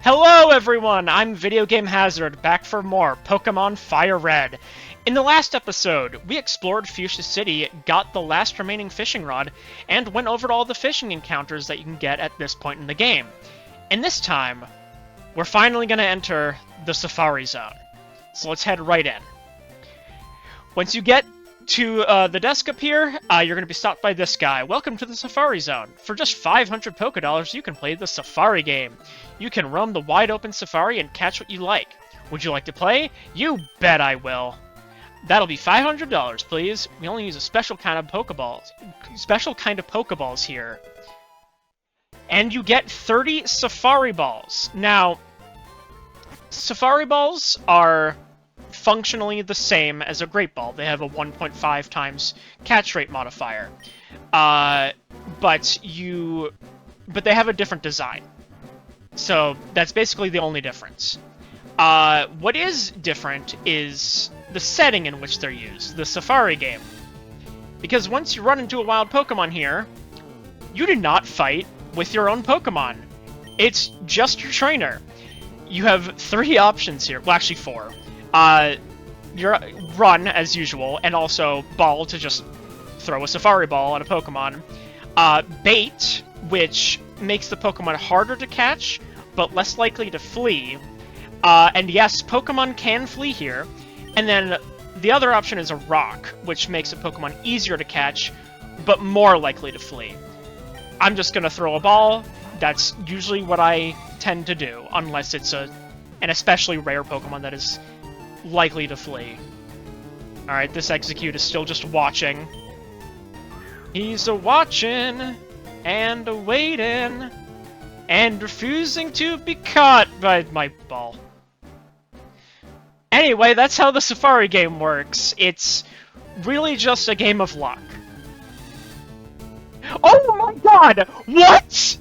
Hello everyone, I'm Video Game Hazard, back for more Pokémon Fire Red. In the last episode, we explored Fuchsia City, got the last remaining fishing rod, and went over all the fishing encounters that you can get at this point in the game. And this time, we're finally going to enter the Safari Zone. So let's head right in. Once you get to the desk up here, you're going to be stopped by this guy. Welcome to the Safari Zone. For just 500 Pokédollars, you can play the Safari game. You can roam the wide-open Safari and catch what you like. Would you like to play? You bet I will. That'll be $500, please. We only use a special kind of Pokeballs here. And you get 30 Safari Balls. Now, Safari Balls are functionally the same as a Great Ball. They have a 1.5 times catch rate modifier. But they have a different design. So that's basically the only difference. What is different is the setting in which they're used, the Safari game. Because once you run into a wild Pokemon here, you do not fight with your own Pokemon. It's just your trainer. You have 3 options here. Well, actually 4. Your run, as usual, and also ball to just throw a Safari Ball at a Pokemon. Bait, which makes the Pokemon harder to catch, but less likely to flee. And yes, Pokemon can flee here. And then the other option is a rock, which makes a Pokemon easier to catch, but more likely to flee. I'm just gonna throw a ball. That's usually what I tend to do, unless it's an especially rare Pokemon that is likely to flee. Alright, this Execute is still just watching. He's a-watching and a-waiting and refusing to be caught by my ball. Anyway, that's how the Safari game works. It's really just a game of luck. Oh my god! What?!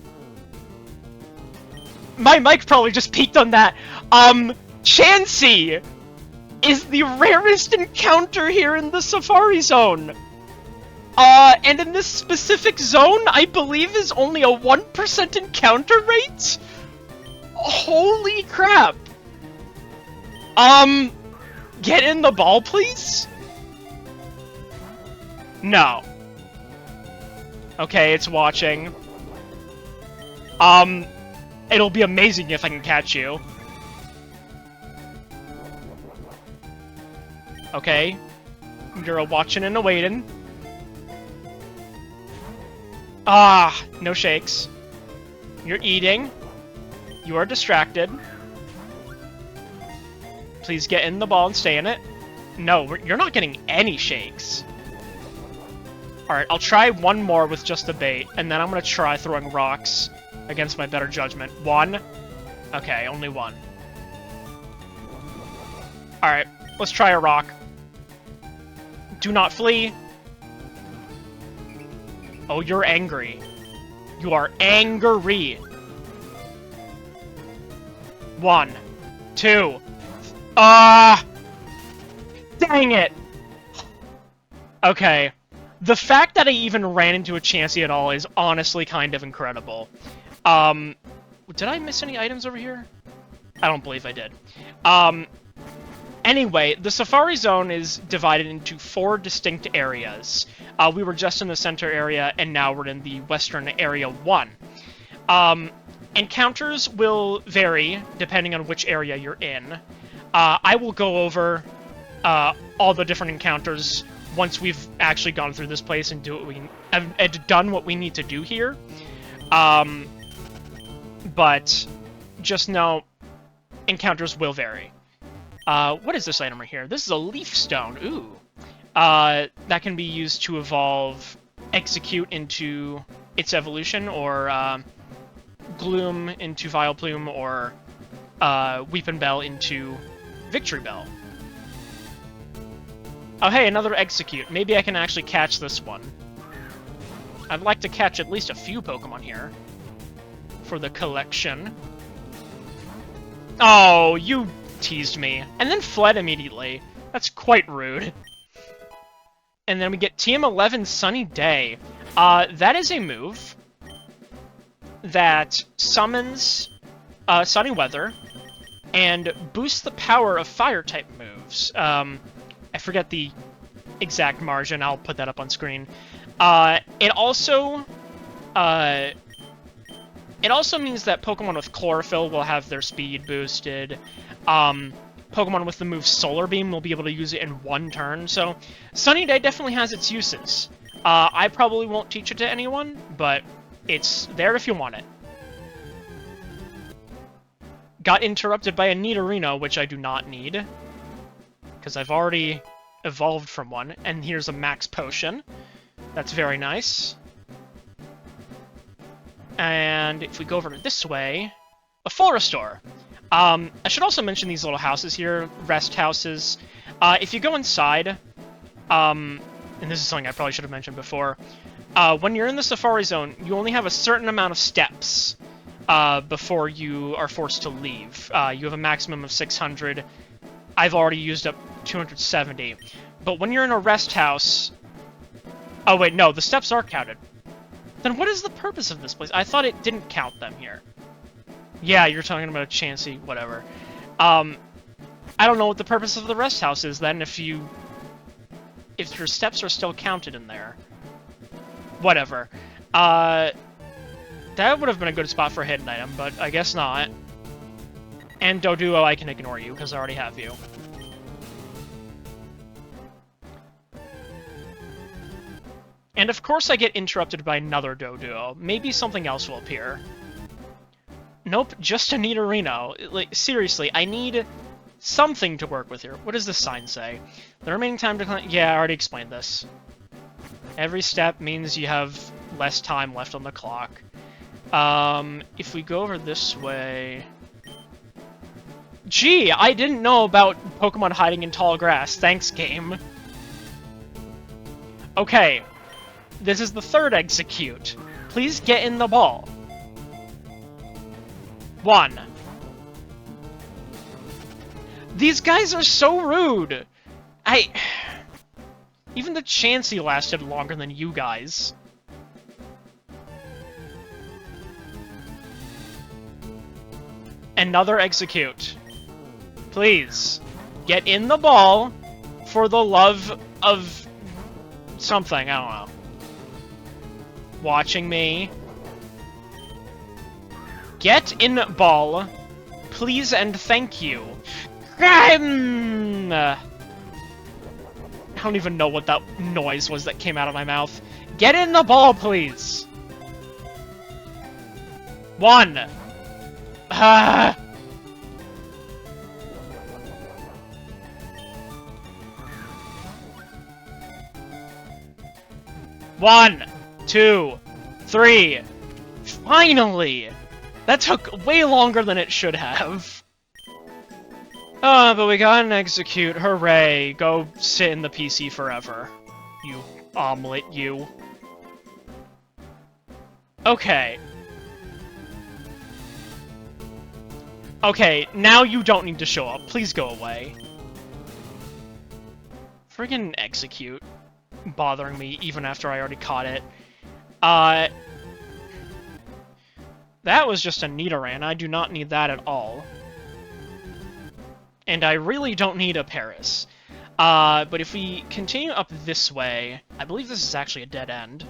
My mic probably just peaked on that. Chansey is the rarest encounter here in the Safari Zone. And in this specific zone, I believe is only a 1% encounter rate? Holy crap! Get in the ball, please? No. Okay, it's watching. It'll be amazing if I can catch you. Okay. You're a-watching and a-waiting. Ah, no shakes. You're eating. You are distracted. Please get in the ball and stay in it. No, you're not getting any shakes. Alright, I'll try one more with just the bait, and then I'm gonna try throwing rocks against my better judgment. 1. Okay, only 1. Alright, let's try a rock. Do not flee. Oh, you're angry. You are angry. 1, 2. Dang it! Okay. The fact that I even ran into a Chansey at all is honestly kind of incredible. Did I miss any items over here? I don't believe I did. Anyway, the Safari Zone is divided into 4 distinct areas. We were just in the center area, and now we're in the western area 1. Encounters will vary depending on which area you're in. I will go over all the different encounters once we've actually gone through this place and done what we need to do here. But just know, encounters will vary. What is this item right here? This is a Leaf Stone. Ooh. That can be used to evolve Execute into its evolution, or Gloom into Vileplume, or Weepin' Bell into Victory Bell. Oh hey, another Execute. Maybe I can actually catch this one. I'd like to catch at least a few Pokemon here for the collection. Oh, you teased me. And then fled immediately. That's quite rude. And then we get TM11 Sunny Day. That is a move that summons Sunny Weather, and boost the power of fire-type moves. I forget the exact margin. I'll put that up on screen. It also means that Pokemon with Chlorophyll will have their speed boosted. Pokemon with the move Solar Beam will be able to use it in one turn. So Sunny Day definitely has its uses. I probably won't teach it to anyone, but it's there if you want it. Got interrupted by a Nidorino, which I do not need, because I've already evolved from one. And here's a Max Potion. That's very nice. And if we go over this way, a full restore. I should also mention these little houses here, rest houses. If you go inside, and this is something I probably should have mentioned before, when you're in the Safari Zone, you only have a certain amount of steps before you are forced to leave. You have a maximum of 600. I've already used up 270. But when you're in a rest house... Oh wait, no, the steps are counted. Then what is the purpose of this place? I thought it didn't count them here. Yeah, you're talking about a Chansey, whatever. I don't know what the purpose of the rest house is then if your steps are still counted in there. Whatever. That would have been a good spot for a hidden item, but I guess not. And Doduo, I can ignore you, because I already have you. And of course I get interrupted by another Doduo. Maybe something else will appear. Nope, just a Nidorino. Like, seriously, I need something to work with here. What does this sign say? The remaining time to climb... Yeah, I already explained this. Every step means you have less time left on the clock. If we go over this way... Gee, I didn't know about Pokemon hiding in tall grass. Thanks, game. Okay. This is the third execute. Please get in the ball. 1. These guys are so rude. Even the Chansey lasted longer than you guys. Another execute. Please, get in the ball for the love of something, I don't know. Watching me. Get in ball, please and thank you. I don't even know what that noise was that came out of my mouth. Get in the ball, please. 1. Ah. 1, 2, 3. Finally! That took way longer than it should have. But we got an execute. Hooray. Go sit in the PC forever. You omelet, you. Okay. Okay, now you don't need to show up. Please go away. Friggin' execute. Bothering me even after I already caught it. That was just a Nidoran. I do not need that at all. And I really don't need a Paris. But if we continue up this way, I believe this is actually a dead end,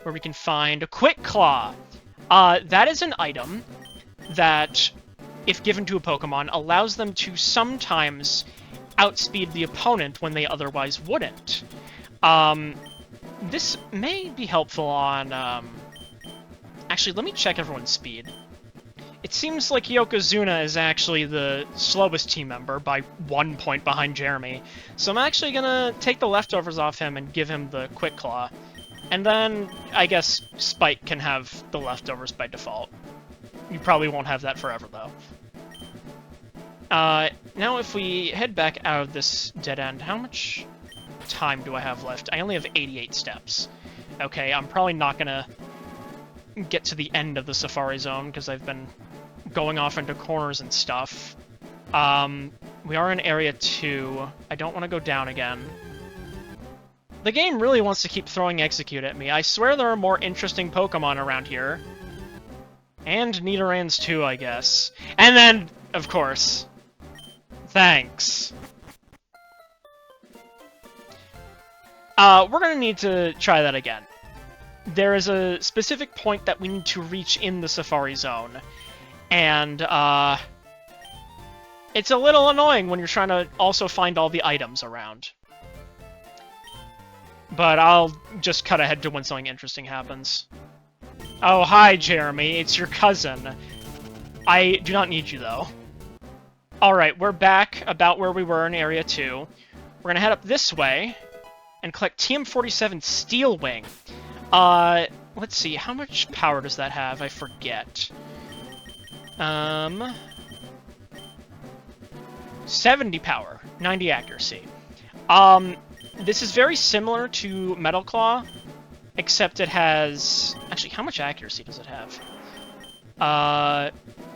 where we can find a Quick Claw. That is an item that, if given to a Pokemon, allows them to sometimes outspeed the opponent when they otherwise wouldn't. This may be helpful on, Actually, let me check everyone's speed. It seems like Yokozuna is actually the slowest team member by 1 point behind Jeremy. So I'm actually gonna take the leftovers off him and give him the Quick Claw. And then, I guess, Spike can have the leftovers by default. You probably won't have that forever, though. Now if we head back out of this dead end, how much time do I have left? I only have 88 steps. Okay, I'm probably not gonna get to the end of the Safari Zone, because I've been going off into corners and stuff. We are in Area 2. I don't want to go down again. The game really wants to keep throwing Execute at me. I swear there are more interesting Pokemon around here. And Nidorans too, I guess. And then, of course, thanks. We're gonna need to try that again. There is a specific point that we need to reach in the Safari Zone, and, it's a little annoying when you're trying to also find all the items around. But I'll just cut ahead to when something interesting happens. Oh, hi, Jeremy. It's your cousin. I do not need you, though. Alright, we're back about where we were in Area 2. We're gonna head up this way and collect TM47 Steel Wing. Let's see, how much power does that have? I forget. 70 power, 90 accuracy. This is very similar to Metal Claw, except it has... Actually, how much accuracy does it have?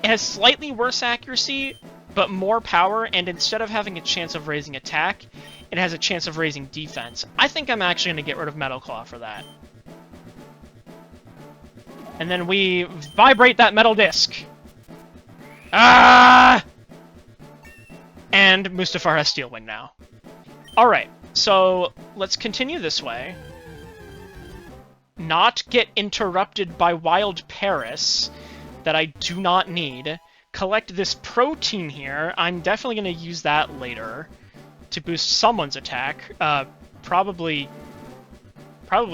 It has slightly worse accuracy, but more power, and instead of having a chance of raising attack, it has a chance of raising defense. I think I'm actually going to get rid of Metal Claw for that. And then we vibrate that metal disc. Ah! And Mustafar has Steel Wing now. Alright, so let's continue this way. Not get interrupted by Wild Paris that I do not need. Collect this protein here. I'm definitely going to use that later to boost someone's attack. Probably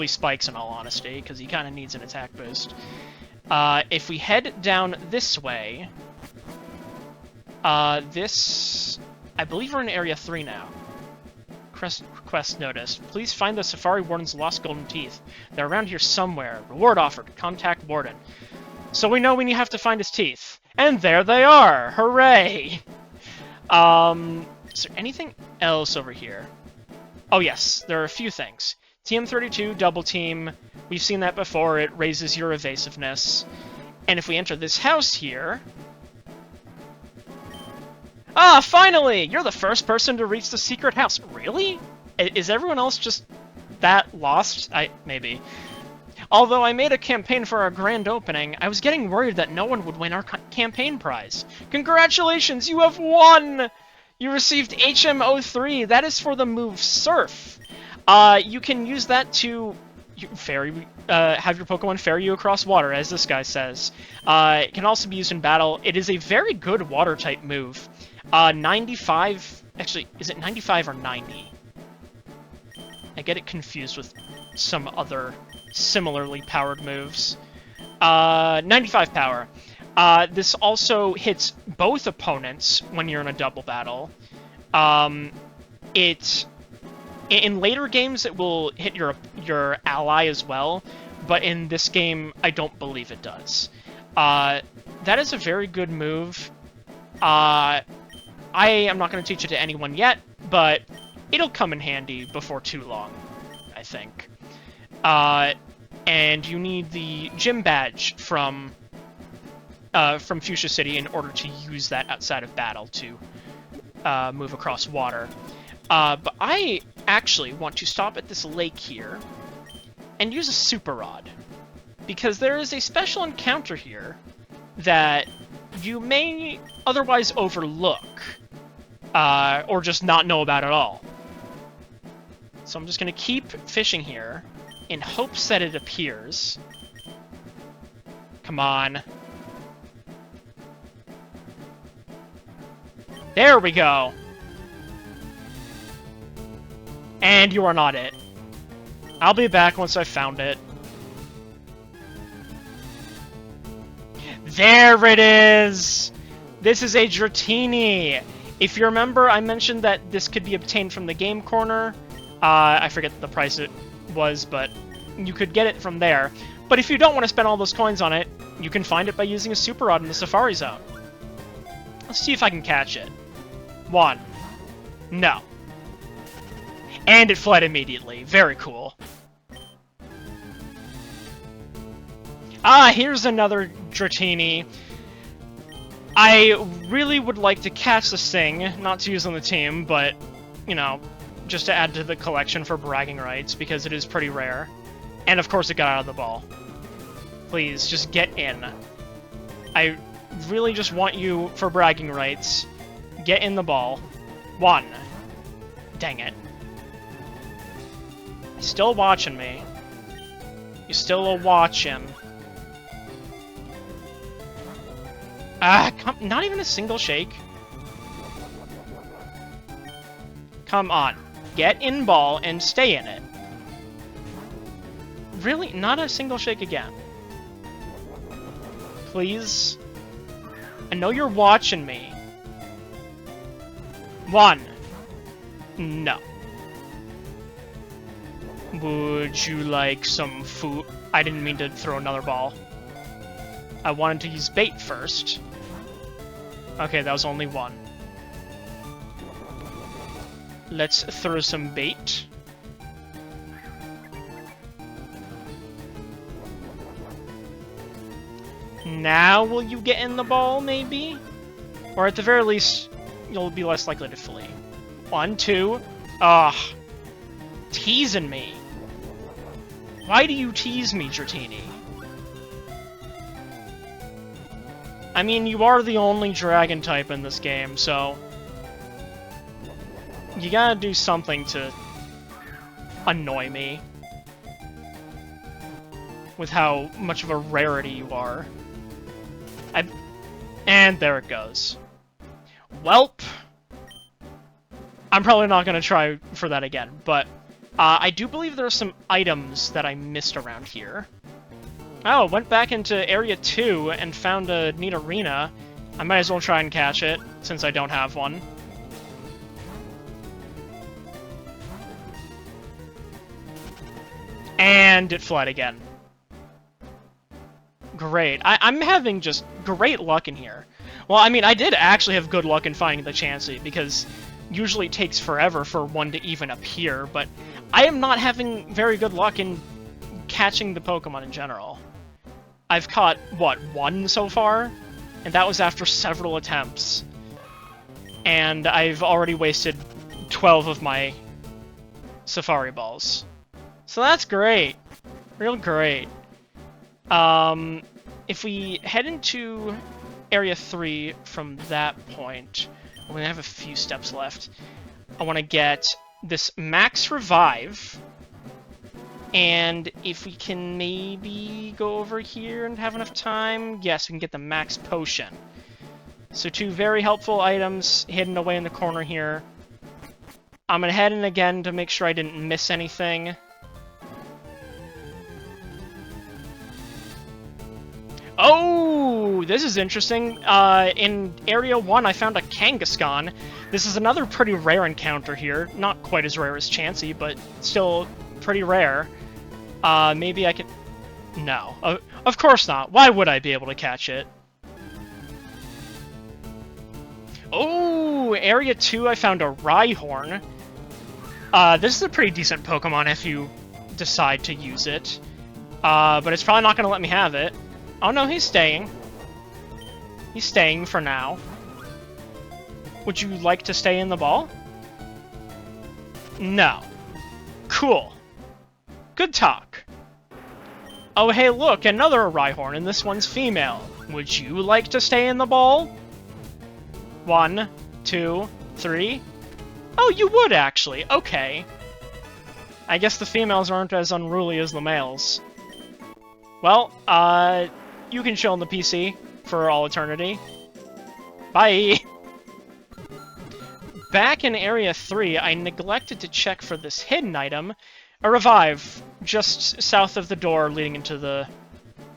Spike's in all honesty, because he kind of needs an attack boost. If we head down this way, I believe we're in Area 3 now. Quest notice. Please find the Safari Warden's lost golden teeth. They're around here somewhere. Reward offered. Contact Warden. So we know we have to find his teeth. And there they are! Hooray! Is there anything else over here? Oh yes, there are a few things. TM32, Double Team. We've seen that before. It raises your evasiveness. And if we enter this house here... Ah, finally! You're the first person to reach the secret house. Really? Is everyone else just that lost? Maybe. Although I made a campaign for our grand opening, I was getting worried that no one would win our campaign prize. Congratulations, you have won! You received HM03. That is for the move Surf. You can use that to have your Pokemon ferry you across water, as this guy says. It can also be used in battle. It is a very good water-type move. 95... Actually, is it 95 or 90? I get it confused with some other similarly powered moves. 95 power. This also hits both opponents when you're in a double battle. In later games, it will hit your ally as well, but in this game, I don't believe it does. That is a very good move. I am not going to teach it to anyone yet, but it'll come in handy before too long, I think. And you need the gym badge from Fuchsia City in order to use that outside of battle to move across water. But I actually want to stop at this lake here and use a Super Rod, because there is a special encounter here that you may otherwise overlook, or just not know about at all. So I'm just going to keep fishing here in hopes that it appears. Come on. There we go! And you are not it. I'll be back once I've found it. There it is! This is a Dratini! If you remember, I mentioned that this could be obtained from the game corner. I forget the price it was, but you could get it from there. But if you don't want to spend all those coins on it, you can find it by using a Super Rod in the Safari Zone. Let's see if I can catch it. 1. No. And it fled immediately. Very cool. Ah, here's another Dratini. I really would like to catch this thing, not to use on the team, but, you know, just to add to the collection for bragging rights, because it is pretty rare. And of course it got out of the ball. Please, just get in. I really just want you, for bragging rights, get in the ball. 1. Dang it. Still watching me. You still are watching. Ah, not even a single shake. Come on. Get in ball and stay in it. Really? Not a single shake again. Please? I know you're watching me. 1. No. Would you like some food? I didn't mean to throw another ball. I wanted to use bait first. Okay, that was only 1. Let's throw some bait. Now will you get in the ball, maybe? Or at the very least, you'll be less likely to flee. 1, 2. Ugh. Teasing me. Why do you tease me, Dratini? I mean, you are the only dragon type in this game, so you gotta do something to annoy me with how much of a rarity you are. And there it goes. Welp. I'm probably not gonna try for that again, but I do believe there are some items that I missed around here. Oh, went back into Area 2 and found a neat arena. I might as well try and catch it, since I don't have one. And it fled again. Great. I'm having just great luck in here. Well, I mean, I did actually have good luck in finding the Chansey, because usually it takes forever for one to even appear, but I am not having very good luck in catching the Pokemon in general. I've caught, what, 1 so far? And that was after several attempts. And I've already wasted 12 of my Safari Balls. So that's great. Real great. If we head into Area 3 from that point, we're going to have a few steps left. I want to get this Max Revive, and if we can maybe go over here and have enough time, yes, we can get the Max Potion. So 2 very helpful items hidden away in the corner here. I'm going to head in again to make sure I didn't miss anything. Oh, this is interesting. In Area 1, I found a Kangaskhan. This is another pretty rare encounter here. Not quite as rare as Chansey, but still pretty rare. Maybe I can... No. Of course not. Why would I be able to catch it? Oh, Area 2, I found a Rhyhorn. This is a pretty decent Pokemon if you decide to use it. But it's probably not going to let me have it. Oh no, he's staying. He's staying for now. Would you like to stay in the ball? No. Cool. Good talk. Oh hey look, another Rhyhorn, and this one's female. Would you like to stay in the ball? 1, 2, 3. Oh, you would actually. Okay. I guess the females aren't as unruly as the males. Well, you can chill on the PC for all eternity. Bye! Back in Area 3, I neglected to check for this hidden item, a Revive, just south of the door leading into the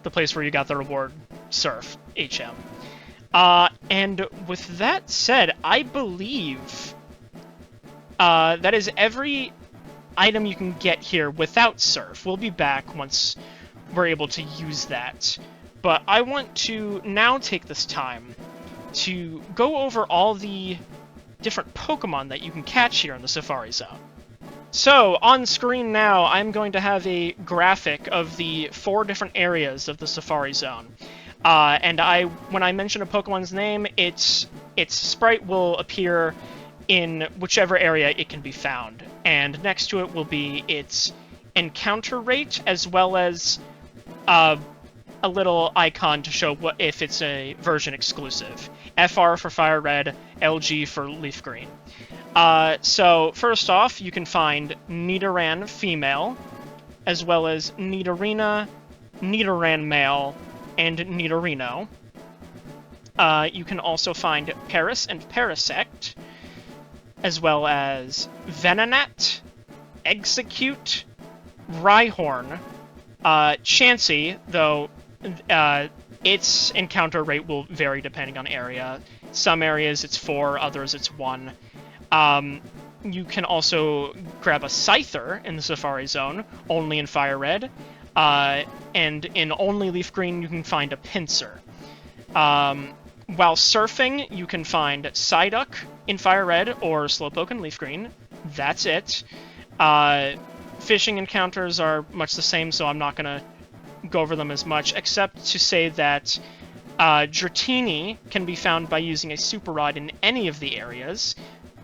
place where you got the reward, Surf, HM. And with that said, I believe that is every item you can get here without Surf. We'll be back once we're able to use that. But I want to now take this time to go over all the different Pokemon that you can catch here in the Safari Zone. So, on screen now, I'm going to have a graphic of the 4 different areas of the Safari Zone. And when I mention a Pokemon's name, its sprite will appear in whichever area it can be found. And next to it will be its encounter rate, as well as a little icon to show if it's a version exclusive. FR for Fire Red, LG for Leaf Green. So first off, you can find Nidoran female, as well as Nidorina, Nidoran male, and Nidorino. You can also find Paris and Parasect, as well as Venonat, Execute, Rhyhorn, Chansey, though its encounter rate will vary depending on area. Some areas it's 4, others it's 1. You can also grab a Scyther in the Safari Zone, only in Fire Red, and in only Leaf Green you can find a Pinsir. While surfing, you can find Psyduck in Fire Red or Slowpoke in Leaf Green. That's it. Fishing encounters are much the same, so I'm not going to go over them as much, except to say that Dratini can be found by using a Super Rod in any of the areas.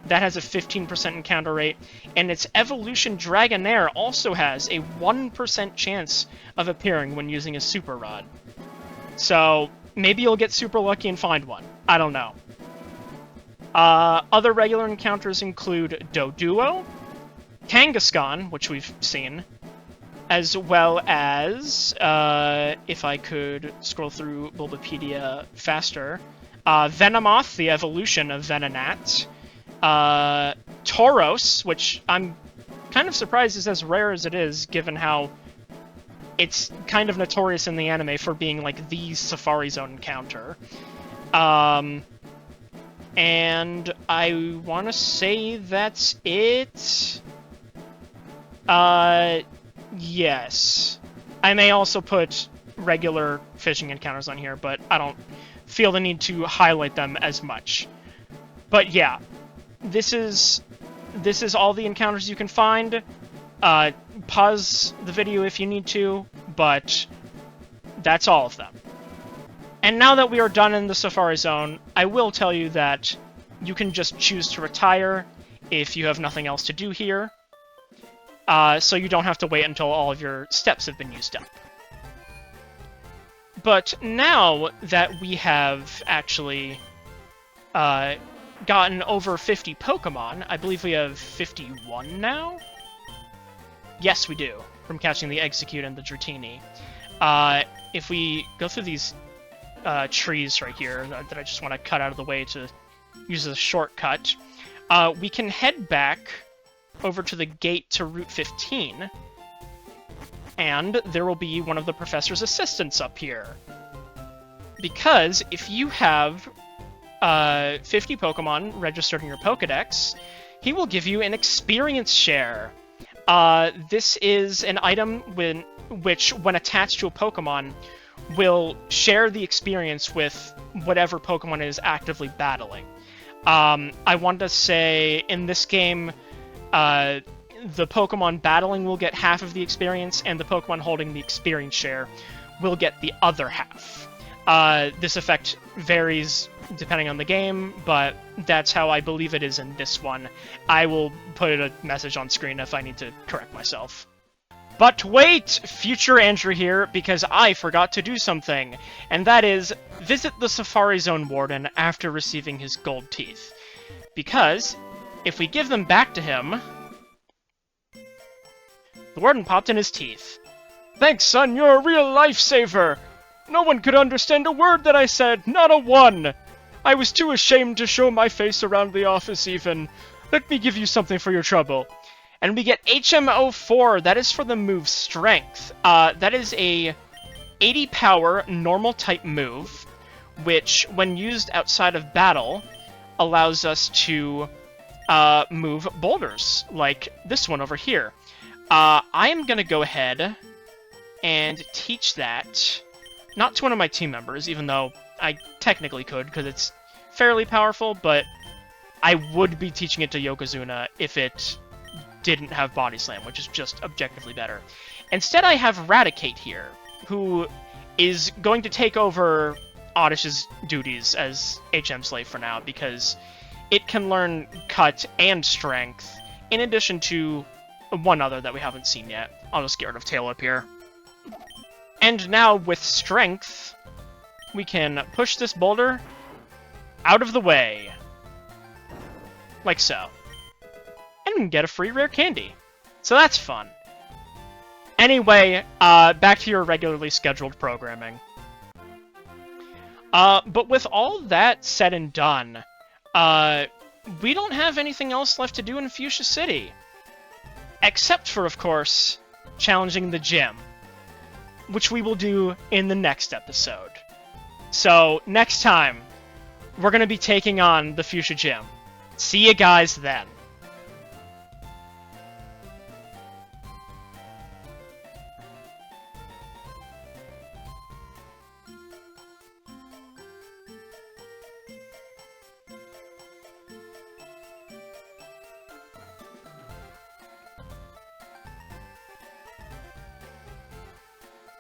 That has a 15% encounter rate, and its Evolution Dragonair also has a 1% chance of appearing when using a Super Rod. So maybe you'll get super lucky and find one. I don't know. Other regular encounters include Doduo, Kangaskhan, which we've seen, as well as, if I could scroll through Bulbapedia faster, Venomoth, the evolution of Venonat, Tauros, which I'm kind of surprised is as rare as it is, given how it's kind of notorious in the anime for being, like, the Safari Zone encounter. And I want to say that's it. Yes. I may also put regular fishing encounters on here, but I don't feel the need to highlight them as much. But yeah, this is all the encounters you can find. Pause the video if you need to, but that's all of them. And now that we are done in the Safari Zone, I will tell you that you can just choose to retire if you have nothing else to do here. So you don't have to wait until all of your steps have been used up. But now that we have actually gotten over 50 Pokémon, I believe we have 51 now? Yes, we do, from catching the Execute and the Dratini. If we go through these trees right here that I just want to cut out of the way to use as a shortcut, we can head back over to the gate to Route 15, and there will be one of the professor's assistants up here. Because if you have 50 Pokemon registered in your Pokedex, he will give you an experience share. This is an item which, when attached to a Pokemon, will share the experience with whatever Pokemon is actively battling. I want to say, in this game, the Pokemon battling will get half of the experience, and the Pokemon holding the experience share will get the other half. This effect varies depending on the game, but that's how I believe it is in this one. I will put a message on screen if I need to correct myself. But wait! Future Andrew here, because I forgot to do something, and that is visit the Safari Zone Warden after receiving his gold teeth. Because if we give them back to him, the Warden popped in his teeth. Thanks, son, you're a real lifesaver! No one could understand a word that I said, not a one! I was too ashamed to show my face around the office even. Let me give you something for your trouble. And we get HM04, that is for the move Strength. That is a 80 power normal type move, which, when used outside of battle, allows us to move boulders, like this one over here. I am going to go ahead and teach that, not to one of my team members, even though I technically could, because it's fairly powerful, but I would be teaching it to Yokozuna if it didn't have Body Slam, which is just objectively better. Instead, I have Raticate here, who is going to take over Oddish's duties as HM Slave for now, because it can learn Cut and Strength, in addition to one other that we haven't seen yet. I'll just get rid of Tail up here. And now, with strength, we can push this boulder out of the way. Like so. And we can get a free rare candy. So that's fun. Anyway, back to your regularly scheduled programming. But with all that said and done, we don't have anything else left to do in Fuchsia City. Except for, of course, challenging the gym. Which we will do in the next episode. So, next time, we're going to be taking on the Fuchsia Gym. See you guys then.